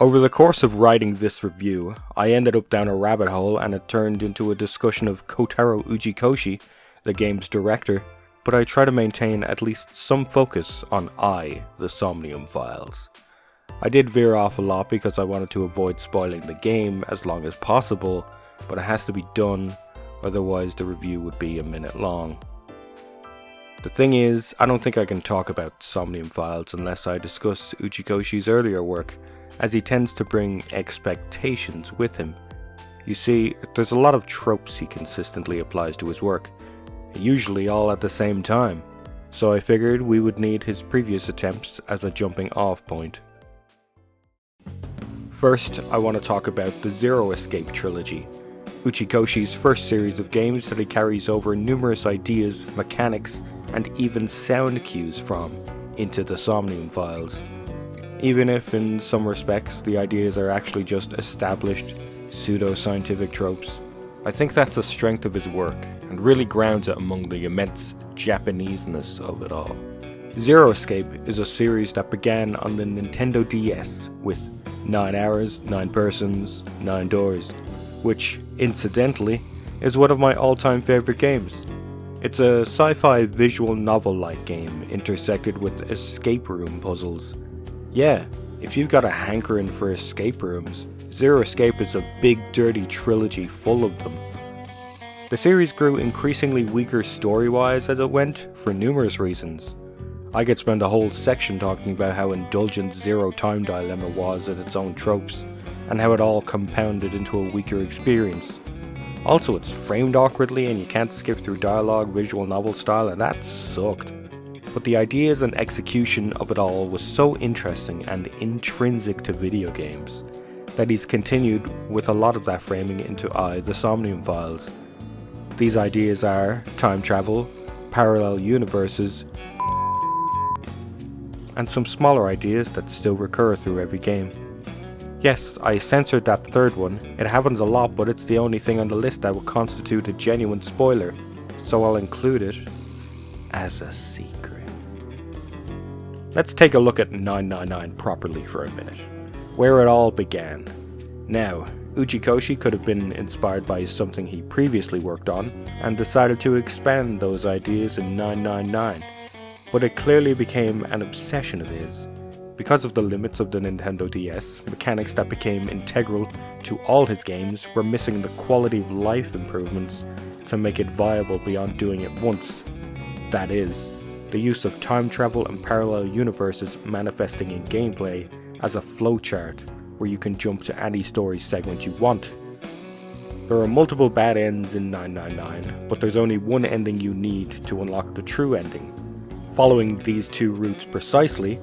Over the course of writing this review, I ended up down a rabbit hole and it turned into a discussion of Kotaro Ujikoshi, the game's director, but I try to maintain at least some focus on the Somnium Files. I did veer off a lot because I wanted to avoid spoiling the game as long as possible, but it has to be done, otherwise the review would be a minute long. The thing is, I don't think I can talk about Somnium Files unless I discuss Ujikoshi's earlier work, as he tends to bring expectations with him. You see, there's a lot of tropes he consistently applies to his work, usually all at the same time, so I figured we would need his previous attempts as a jumping off point. First, I want to talk about the Zero Escape trilogy, Ujikoshi's first series of games that he carries over numerous ideas, mechanics, and even sound cues from into the Somnium Files. Even if, in some respects, the ideas are actually just established, pseudo-scientific tropes, I think that's a strength of his work, and really grounds it among the immense Japaneseness of it all. Zero Escape is a series that began on the Nintendo DS with 9 hours, 9 persons, 9 doors, which, incidentally, is one of my all-time favourite games. It's a sci-fi visual novel-like game intersected with escape room puzzles. Yeah, if you've got a hankering for escape rooms, Zero Escape is a big dirty trilogy full of them. The series grew increasingly weaker story-wise as it went, for numerous reasons. I could spend a whole section talking about how indulgent Zero Time Dilemma was at its own tropes, and how it all compounded into a weaker experience. Also, it's framed awkwardly and you can't skip through dialogue visual novel style, and that sucked. But the ideas and execution of it all was so interesting and intrinsic to video games that he's continued with a lot of that framing into the Somnium Files. These ideas are time travel, parallel universes, and some smaller ideas that still recur through every game. Yes, I censored that third one. It happens a lot, but it's the only thing on the list that would constitute a genuine spoiler, so I'll include it as a secret. Let's take a look at 999 properly for a minute, where it all began. Now, Ujikoshi could have been inspired by something he previously worked on, and decided to expand those ideas in 999, but it clearly became an obsession of his. Because of the limits of the Nintendo DS, mechanics that became integral to all his games were missing the quality of life improvements to make it viable beyond doing it once. That is, the use of time travel and parallel universes manifesting in gameplay as a flowchart where you can jump to any story segment you want. There are multiple bad ends in 999, but there's only one ending you need to unlock the true ending. Following these two routes precisely,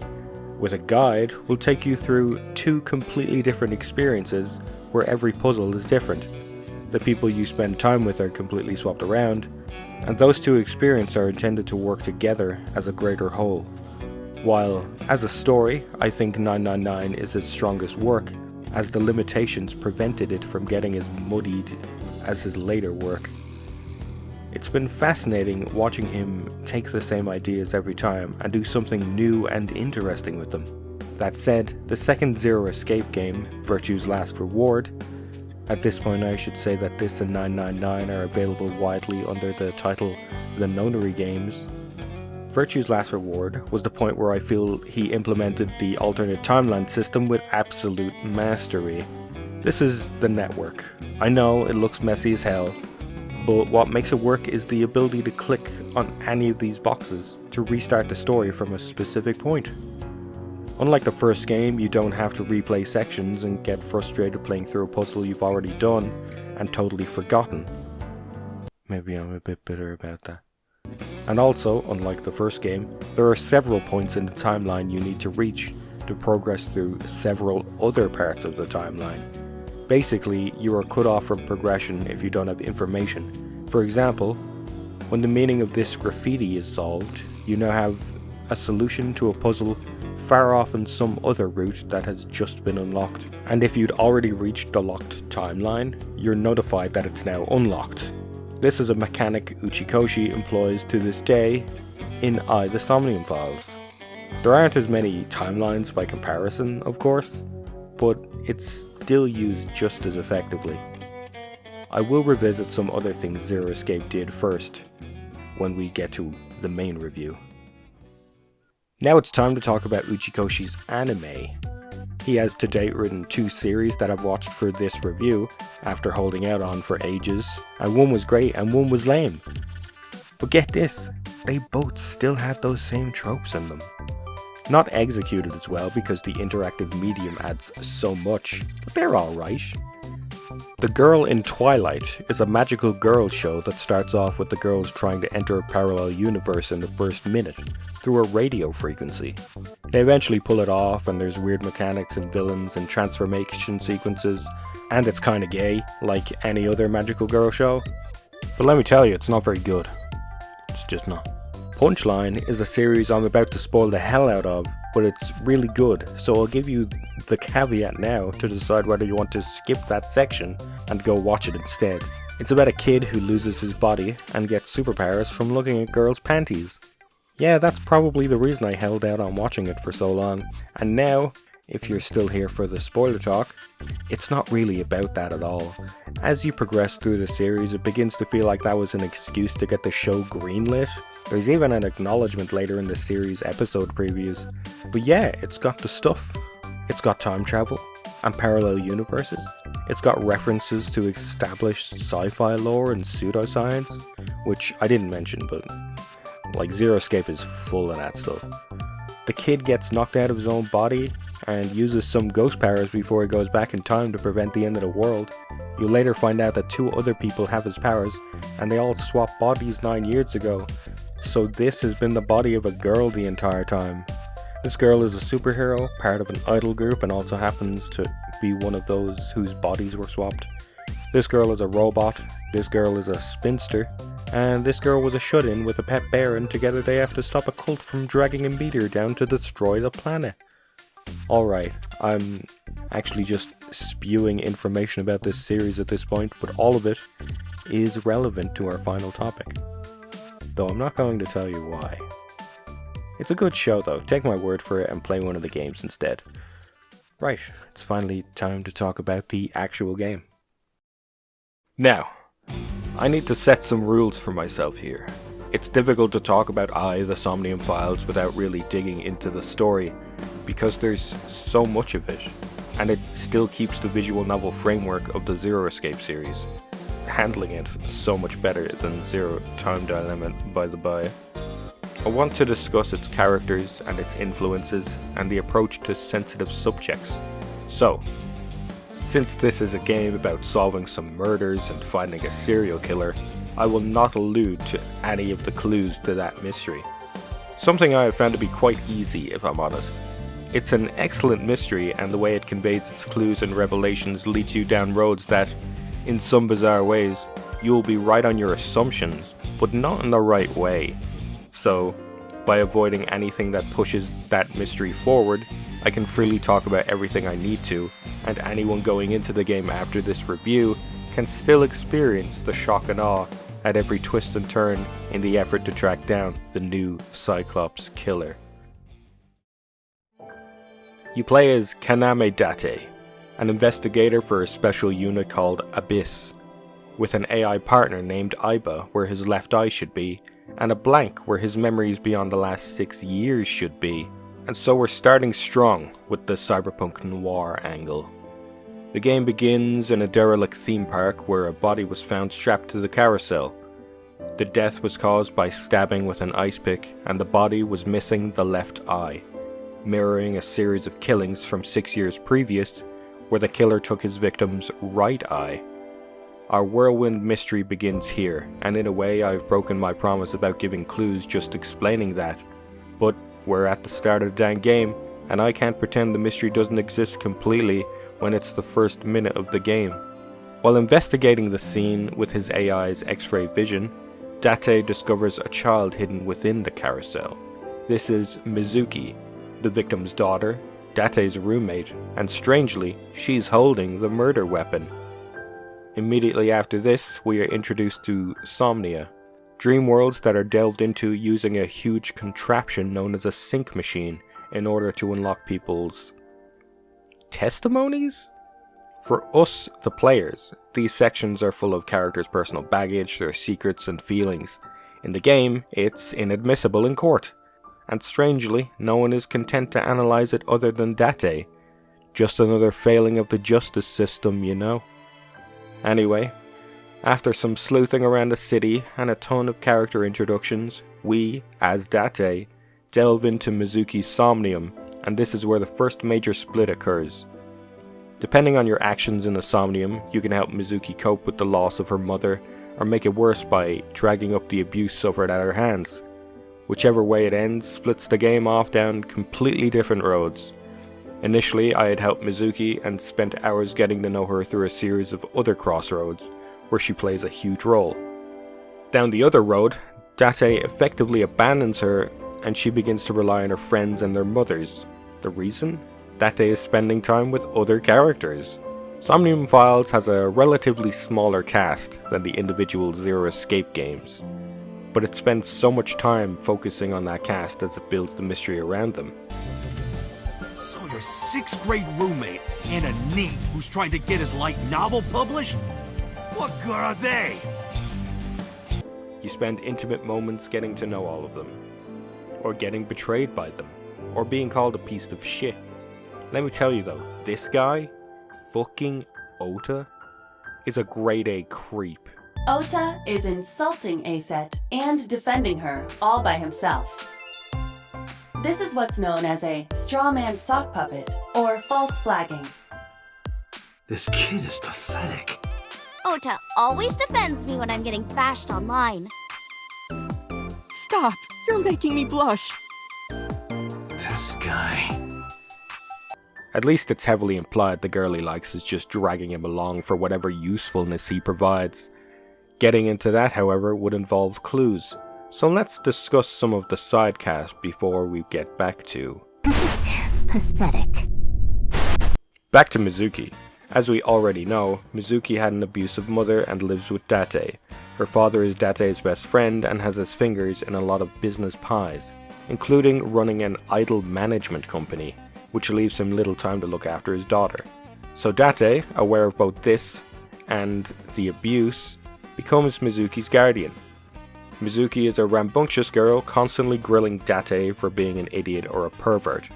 with a guide, will take you through two completely different experiences where every puzzle is different. The people you spend time with are completely swapped around, and those two experiences are intended to work together as a greater whole. While, as a story, I think 999 is his strongest work, as the limitations prevented it from getting as muddied as his later work. It's been fascinating watching him take the same ideas every time and do something new and interesting with them. That said, the second Zero Escape game, Virtue's Last Reward, at this point I should say that this and 999 are available widely under the title The Nonary Games. Virtue's Last Reward was the point where I feel he implemented the alternate timeline system with absolute mastery. This is the network. I know it looks messy as hell, but what makes it work is the ability to click on any of these boxes to restart the story from a specific point. Unlike the first game, you don't have to replay sections and get frustrated playing through a puzzle you've already done and totally forgotten. Maybe I'm a bit bitter about that. And also, unlike the first game, there are several points in the timeline you need to reach to progress through several other parts of the timeline. Basically, you are cut off from progression if you don't have information. For example, when the meaning of this graffiti is solved, you now have a solution to a puzzle far off in some other route that has just been unlocked. And if you'd already reached the locked timeline, you're notified that it's now unlocked. This is a mechanic Ujikoshi employs to this day in the Somnium Files. There aren't as many timelines by comparison, of course, but it's still used just as effectively. I will revisit some other things Zero Escape did first, when we get to the main review. Now it's time to talk about Uchikoshi's anime. He has to date written 2 series that I've watched for this review, after holding out on for ages, and one was great and one was lame. But get this, they both still had those same tropes in them. Not executed as well because the interactive medium adds so much, but they're alright. The Girl in Twilight is a magical girl show that starts off with the girls trying to enter a parallel universe in the first minute, through a radio frequency. They eventually pull it off and there's weird mechanics and villains and transformation sequences, and it's kinda gay, like any other magical girl show. But let me tell you, it's not very good. It's just not. Punchline is a series I'm about to spoil the hell out of, but it's really good, so I'll give you the caveat now to decide whether you want to skip that section and go watch it instead. It's about a kid who loses his body and gets superpowers from looking at girls' panties. Yeah, that's probably the reason I held out on watching it for so long, and now, if you're still here for the spoiler talk, it's not really about that at all. As you progress through the series, it begins to feel like that was an excuse to get the show greenlit. There's even an acknowledgement later in the series episode previews. But yeah, it's got the stuff. It's got time travel and parallel universes. It's got references to established sci-fi lore and pseudoscience, which I didn't mention, but like Zero Escape is full of that stuff. The kid gets knocked out of his own body and uses some ghost powers before he goes back in time to prevent the end of the world. You'll later find out that 2 other people have his powers, and they all swapped bodies 9 years ago. So this has been the body of a girl the entire time. This girl is a superhero, part of an idol group, and also happens to be one of those whose bodies were swapped. This girl is a robot, this girl is a spinster, and this girl was a shut-in with a pet bear, and together they have to stop a cult from dragging a meteor down to destroy the planet. Alright, I'm actually just spewing information about this series at this point, but all of it is relevant to our final topic. Though I'm not going to tell you why. It's a good show though, take my word for it and play one of the games instead. Right, it's finally time to talk about the actual game. Now, I need to set some rules for myself here. It's difficult to talk about the Somnium Files without really digging into the story, because there's so much of it, and it still keeps the visual novel framework of the Zero Escape series, handling it so much better than Zero Time Dilemma by the by. I want to discuss its characters and its influences, and the approach to sensitive subjects. So, since this is a game about solving some murders and finding a serial killer, I will not allude to any of the clues to that mystery. Something I have found to be quite easy, if I'm honest. It's an excellent mystery, and the way it conveys its clues and revelations leads you down roads that, in some bizarre ways, you'll be right on your assumptions, but not in the right way. So, by avoiding anything that pushes that mystery forward, I can freely talk about everything I need to, and anyone going into the game after this review can still experience the shock and awe at every twist and turn in the effort to track down the new Cyclops killer. You play as Kaname Date, an investigator for a special unit called Abyss, with an AI partner named Aiba where his left eye should be, and a blank where his memories beyond the last 6 years should be. And so we're starting strong with the cyberpunk noir angle. The game begins in a derelict theme park where a body was found strapped to the carousel. The death was caused by stabbing with an ice pick, and the body was missing the left eye, mirroring a series of killings from 6 years previous, where the killer took his victim's right eye. Our whirlwind mystery begins here, and in a way I've broken my promise about giving clues just explaining that, but we're at the start of the dang game, and I can't pretend the mystery doesn't exist completely when it's the first minute of the game. While investigating the scene with his AI's X-ray vision, Date discovers a child hidden within the carousel. This is Mizuki, the victim's daughter, Date's roommate, and strangely, she's holding the murder weapon. Immediately after this, we are introduced to Somnia, dream worlds that are delved into using a huge contraption known as a sync machine in order to unlock people's testimonies? For us, the players, these sections are full of characters' personal baggage, their secrets and feelings. In the game, it's inadmissible in court. And strangely, no one is content to analyze it other than Date. Just another failing of the justice system, you know. Anyway, after some sleuthing around the city and a ton of character introductions, we, as Date, delve into Mizuki's Somnium, and this is where the first major split occurs. Depending on your actions in the Somnium, you can help Mizuki cope with the loss of her mother, or make it worse by dragging up the abuse suffered at her hands. Whichever way it ends splits the game off down completely different roads. Initially, I had helped Mizuki and spent hours getting to know her through a series of other crossroads, where she plays a huge role. Down the other road, Date effectively abandons her, and she begins to rely on her friends and their mothers. The reason? Date is spending time with other characters. Somnium Files has a relatively smaller cast than the individual Zero Escape games, but it spends so much time focusing on that cast as it builds the mystery around them. So your 6th grade roommate and a NEET who's trying to get his light novel published? What good are they? You spend intimate moments getting to know all of them, or getting betrayed by them, or being called a piece of shit. Let me tell you though, this guy, fucking Ota, is a grade A creep. Ota is insulting Aset and defending her all by himself. This is what's known as a straw man sock puppet, or false flagging. This kid is pathetic. Ota always defends me when I'm getting bashed online. Stop! You're making me blush! This guy... At least it's heavily implied the girl he likes is just dragging him along for whatever usefulness he provides. Getting into that, however, would involve clues, so let's discuss some of the side cast before we get back to... Pathetic. Back to Mizuki. As we already know, Mizuki had an abusive mother and lives with Date. Her father is Date's best friend and has his fingers in a lot of business pies, including running an idol management company, which leaves him little time to look after his daughter. So Date, aware of both this and the abuse, becomes Mizuki's guardian. Mizuki is a rambunctious girl constantly grilling Date for being an idiot or a pervert.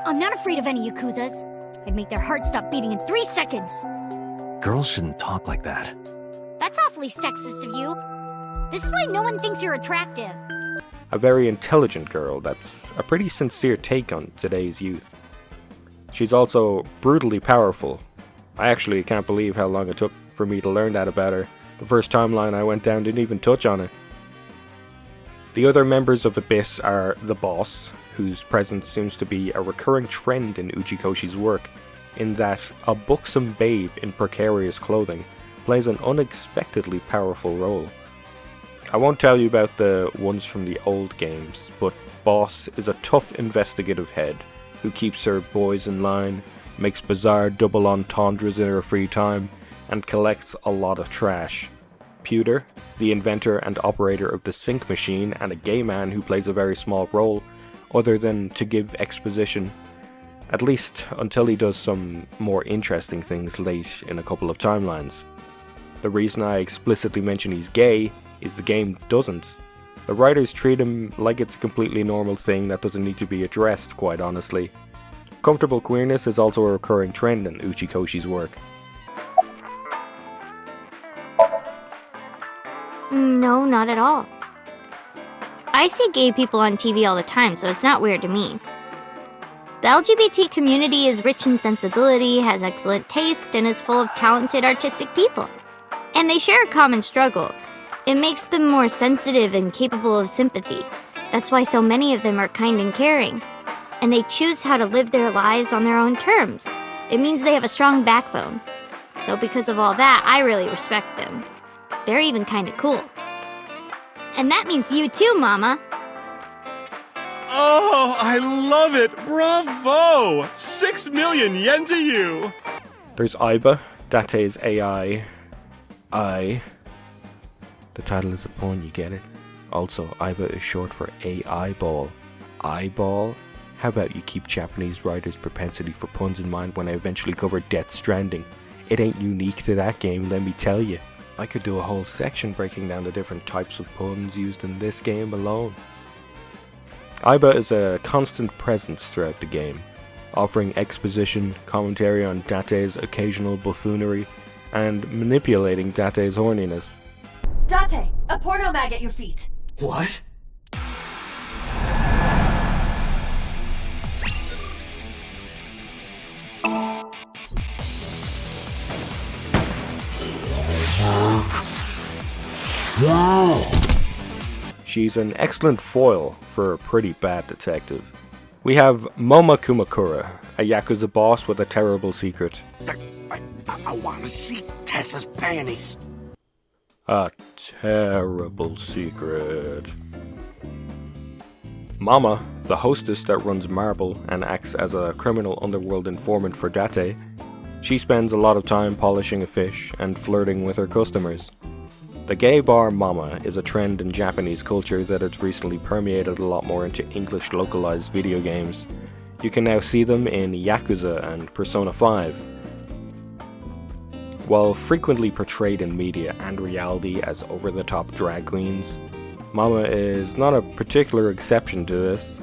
I'm not afraid of any Yakuzas. I'd make their hearts stop beating in 3 seconds. Girls shouldn't talk like that. That's awfully sexist of you. This is why no one thinks you're attractive. A very intelligent girl that's a pretty sincere take on today's youth. She's also brutally powerful. I actually can't believe how long it took for me to learn that about her. The first timeline I went down didn't even touch on it. The other members of Abyss are the boss, whose presence seems to be a recurring trend in Uchikoshi's work, in that a buxom babe in precarious clothing plays an unexpectedly powerful role. I won't tell you about the ones from the old games, but Boss is a tough investigative head who keeps her boys in line, makes bizarre double entendres in her free time, and collects a lot of trash. Pewter, the inventor and operator of the sync machine and a gay man who plays a very small role, other than to give exposition, at least until he does some more interesting things late in a couple of timelines. The reason I explicitly mention he's gay is the game doesn't. The writers treat him like it's a completely normal thing that doesn't need to be addressed, quite honestly. Comfortable queerness is also a recurring trend in Uchikoshi's work. No, not at all. I see gay people on TV all the time, so it's not weird to me. The LGBT community is rich in sensibility, has excellent taste, and is full of talented artistic people. And they share a common struggle. It makes them more sensitive and capable of sympathy. That's why so many of them are kind and caring. And they choose how to live their lives on their own terms. It means they have a strong backbone. So because of all that, I really respect them. They're even kinda cool. And that means you too, Mama. Oh, I love it! Bravo! 6 million yen to you! There's Aiba, Date's AI. The title is a pun, you get it? Also, Aiba is short for AI Ball. Eyeball? How about you keep Japanese writers' propensity for puns in mind when I eventually cover Death Stranding? It ain't unique to that game, let me tell you. I could do a whole section breaking down the different types of puns used in this game alone. Aiba is a constant presence throughout the game, offering exposition, commentary on Date's occasional buffoonery, and manipulating Date's horniness. Date, a porno mag at your feet. What? She's an excellent foil for a pretty bad detective. We have Moma Kumakura, a Yakuza boss with a terrible secret. I want to see Tessa's panties. A terrible secret. Mama, the hostess that runs Marble and acts as a criminal underworld informant for Date, she spends a lot of time polishing a fish and flirting with her customers. The gay bar Mama is a trend in Japanese culture that has recently permeated a lot more into English localized video games. You can now see them in Yakuza and Persona 5. While frequently portrayed in media and reality as over-the-top drag queens, Mama is not a particular exception to this,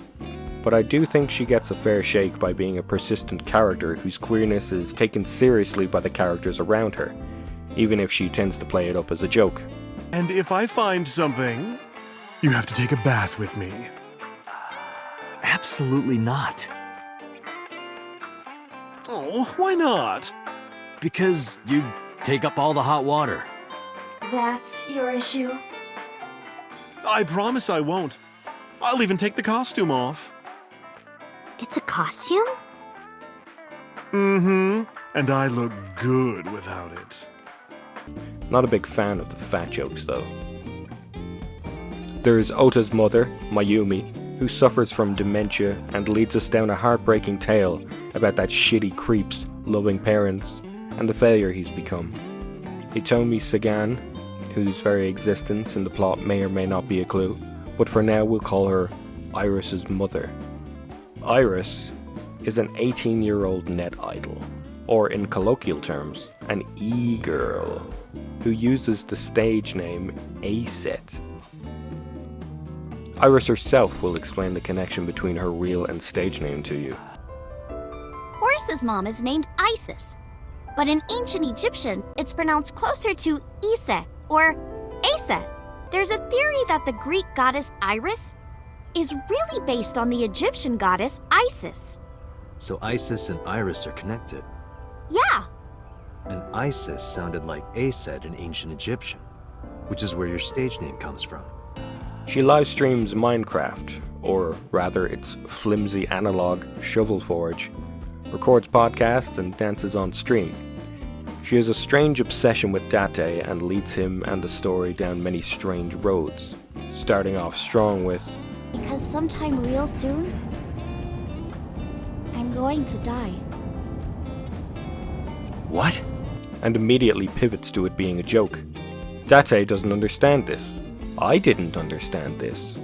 but I do think she gets a fair shake by being a persistent character whose queerness is taken seriously by the characters around her, even if she tends to play it up as a joke. And if I find something, you have to take a bath with me. Absolutely not. Oh, why not? Because you take up all the hot water. That's your issue? I promise I won't. I'll even take the costume off. It's a costume? Mm-hmm. And I look good without it. Not a big fan of the fat jokes though. There's Ota's mother, Mayumi, who suffers from dementia and leads us down a heartbreaking tale about that shitty creep's loving parents and the failure he's become. Hitomi Sagan, whose very existence in the plot may or may not be a clue, but for now we'll call her Iris's mother. Iris is an 18-year-old net idol, or in colloquial terms, an e-girl, who uses the stage name Aset. Iris herself will explain the connection between her real and stage name to you. Horse's mom is named Isis, but in ancient Egyptian, it's pronounced closer to Iset or Aset. There's a theory that the Greek goddess Iris is really based on the Egyptian goddess Isis. So Isis and Iris are connected. Yeah, And Isis sounded like Aset in ancient Egyptian, which is where your stage name comes from. She live streams Minecraft, or rather its flimsy analog Shovel Forge, records podcasts and dances on stream. She has a strange obsession with Date and leads him and the story down many strange roads, starting off strong with, because sometime real soon, I'm going to die. What? and immediately pivots to it being a joke. Date doesn't understand this. I didn't understand this.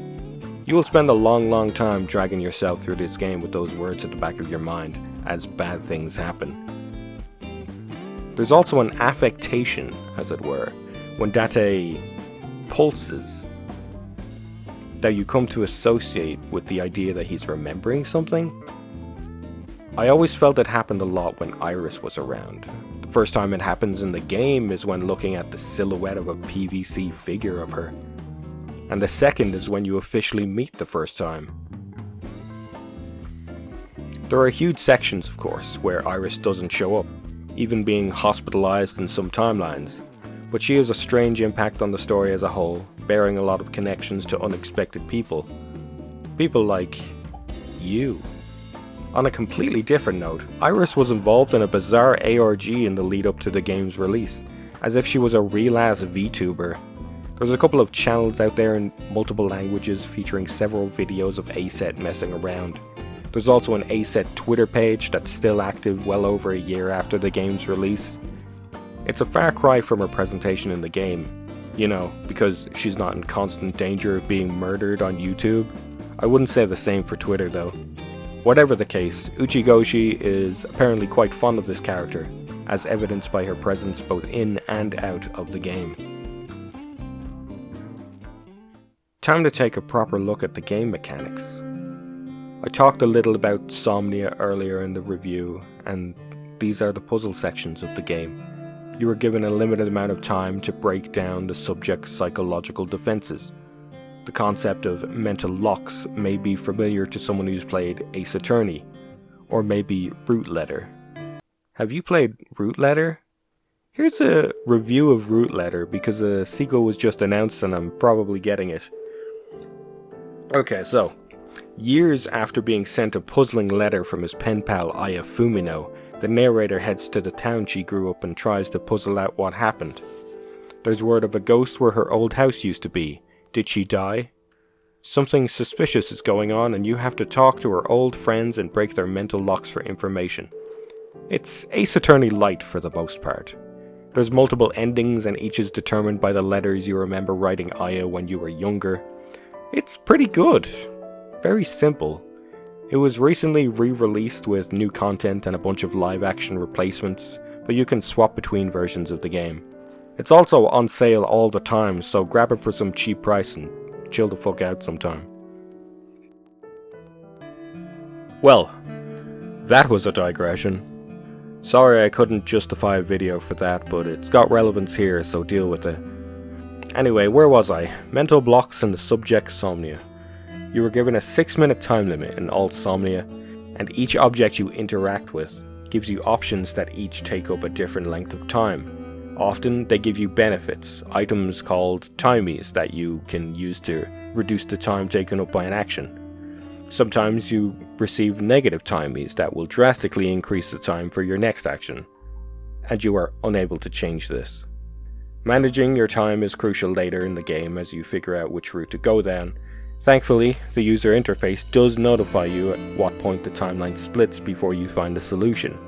You will spend a long time dragging yourself through this game with those words at the back of your mind as bad things happen. There's also an affectation, as it were, when Date pulses, that you come to associate with the idea that he's remembering something. I always felt it happened a lot when Iris was around. The first time it happens in the game is when looking at the silhouette of a PVC figure of her. And the second is when you officially meet the first time. There are huge sections, of course, where Iris doesn't show up, even being hospitalized in some timelines. But she has a strange impact on the story as a whole, bearing a lot of connections to unexpected people. People like you. On a completely different note, Iris was involved in a bizarre ARG in the lead up to the game's release, as if she was a real-ass VTuber. There's a couple of channels out there in multiple languages featuring several videos of Aset messing around. There's also an Aset Twitter page that's still active well over a year after the game's release. It's a far cry from her presentation in the game, you know, because she's not in constant danger of being murdered on YouTube. I wouldn't say the same for Twitter though. Whatever the case, Uchikoshi is apparently quite fond of this character, as evidenced by her presence both in and out of the game. Time to take a proper look at the game mechanics. I talked a little about Somnia earlier in the review, and these are the puzzle sections of the game. You are given a limited amount of time to break down the subject's psychological defenses. The concept of mental locks may be familiar to someone who's played Ace Attorney, or maybe Root Letter. Have you played Root Letter? Here's a review of Root Letter because a sequel was just announced and I'm probably getting it. Okay, so, years after being sent a puzzling letter from his pen pal Aya Fumino, the narrator heads to the town she grew up and tries to puzzle out what happened. There's word of a ghost where her old house used to be. Did she die? Something suspicious is going on and you have to talk to her old friends and break their mental locks for information. It's Ace Attorney light for the most part. There's multiple endings and each is determined by the letters you remember writing Aya when you were younger. It's pretty good. Very simple. It was recently re-released with new content and a bunch of live-action replacements, but you can swap between versions of the game. It's also on sale all the time, so grab it for some cheap price and chill the fuck out sometime. Well, that was a digression. Sorry I couldn't justify a video for that, but it's got relevance here, so deal with it. Anyway, where was I? Mental blocks and the subject Somnia. You were given a 6-minute time limit in all Somnia, and each object you interact with gives you options that each take up a different length of time. Often they give you benefits, items called timies that you can use to reduce the time taken up by an action. Sometimes you receive negative timies that will drastically increase the time for your next action, and you are unable to change this. Managing your time is crucial later in the game as you figure out which route to go down. Thankfully, the user interface does notify you at what point the timeline splits before you find a solution,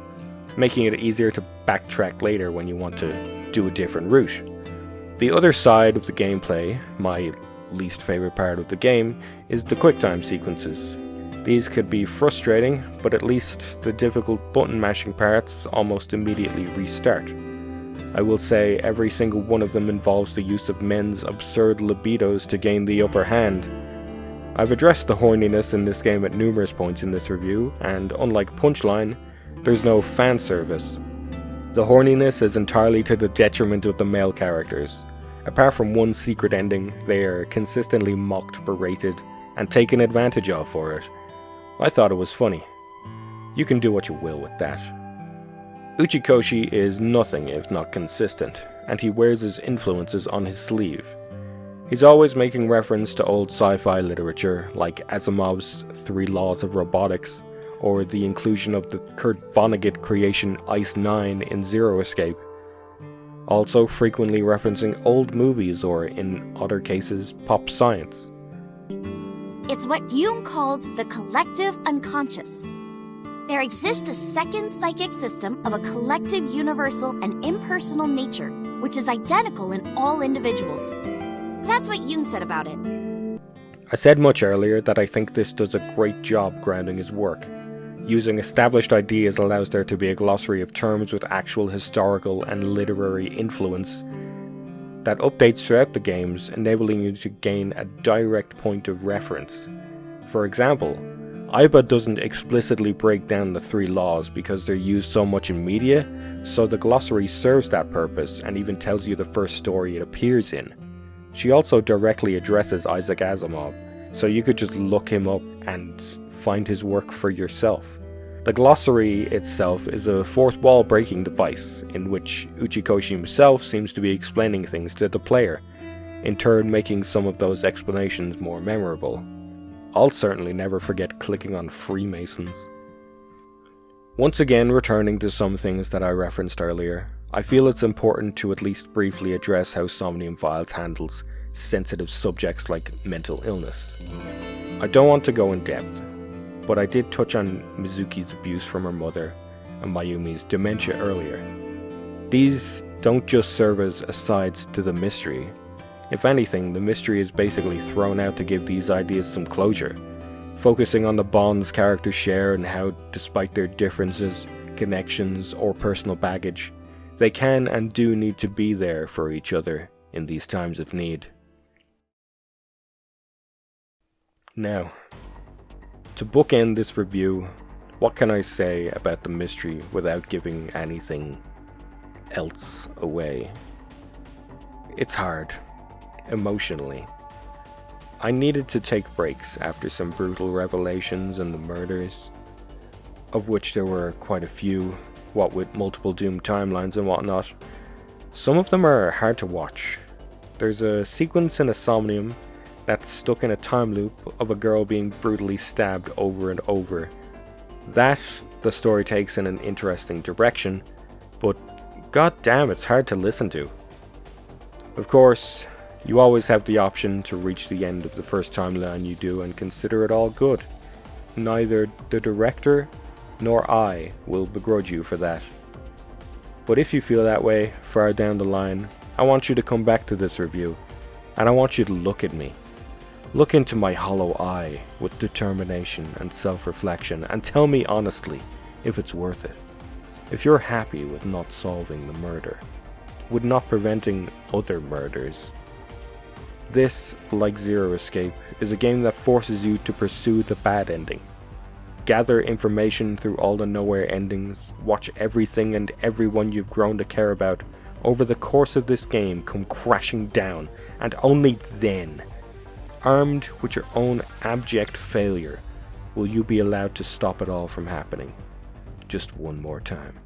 making it easier to backtrack later when you want to do a different route. The other side of the gameplay, my least favorite part of the game, is the QuickTime sequences. These could be frustrating, but at least the difficult button mashing parts almost immediately restart. I will say every single one of them involves the use of men's absurd libidos to gain the upper hand. I've addressed the horniness in this game at numerous points in this review, and unlike Punchline, there's no fan service. The horniness is entirely to the detriment of the male characters. Apart from one secret ending, they are consistently mocked, berated, and taken advantage of for it. I thought it was funny. You can do what you will with that. Uchikoshi is nothing if not consistent, and he wears his influences on his sleeve. He's always making reference to old sci-fi literature, like Asimov's 3 Laws of Robotics, or the inclusion of the Kurt Vonnegut creation Ice 9 in Zero Escape. Also frequently referencing old movies or, in other cases, pop science. It's what Jung called the collective unconscious. There exists a second psychic system of a collective universal and impersonal nature, which is identical in all individuals. That's what Jung said about it. I said much earlier that I think this does a great job grounding his work. Using established ideas allows there to be a glossary of terms with actual historical and literary influence that updates throughout the games, enabling you to gain a direct point of reference. For example, Aiba doesn't explicitly break down the 3 laws because they're used so much in media, so the glossary serves that purpose and even tells you the first story it appears in. She also directly addresses Isaac Asimov, so you could just look him up and find his work for yourself. The glossary itself is a fourth wall breaking device, in which Uchikoshi himself seems to be explaining things to the player, in turn making some of those explanations more memorable. I'll certainly never forget clicking on Freemasons. Once again, returning to some things that I referenced earlier, I feel it's important to at least briefly address how Somnium Files handles sensitive subjects like mental illness. I don't want to go in depth, but I did touch on Mizuki's abuse from her mother and Mayumi's dementia earlier. These don't just serve as asides to the mystery. If anything, the mystery is basically thrown out to give these ideas some closure. focusing on the bonds characters share and how, despite their differences, connections, or personal baggage, they can and do need to be there for each other in these times of need. Now, to bookend this review, what can I say about the mystery without giving anything else away? It's hard, emotionally. I needed to take breaks after some brutal revelations and the murders, of which there were quite a few, what with multiple doomed timelines and whatnot. Some of them are hard to watch. There's a sequence in a Somnium that's stuck in a time loop of a girl being brutally stabbed over and over. That, the story takes in an interesting direction, but goddamn, it's hard to listen to. Of course, you always have the option to reach the end of the first timeline you do and consider it all good. Neither the director nor I will begrudge you for that. But if you feel that way far down the line, I want you to come back to this review, and I want you to look at me. Look into my hollow eye with determination and self-reflection and tell me honestly if it's worth it. If you're happy with not solving the murder, with not preventing other murders. This, like Zero Escape, is a game that forces you to pursue the bad ending. Gather information through all the nowhere endings, watch everything and everyone you've grown to care about over the course of this game come crashing down, and only then, armed with your own abject failure, will you be allowed to stop it all from happening. Just one more time.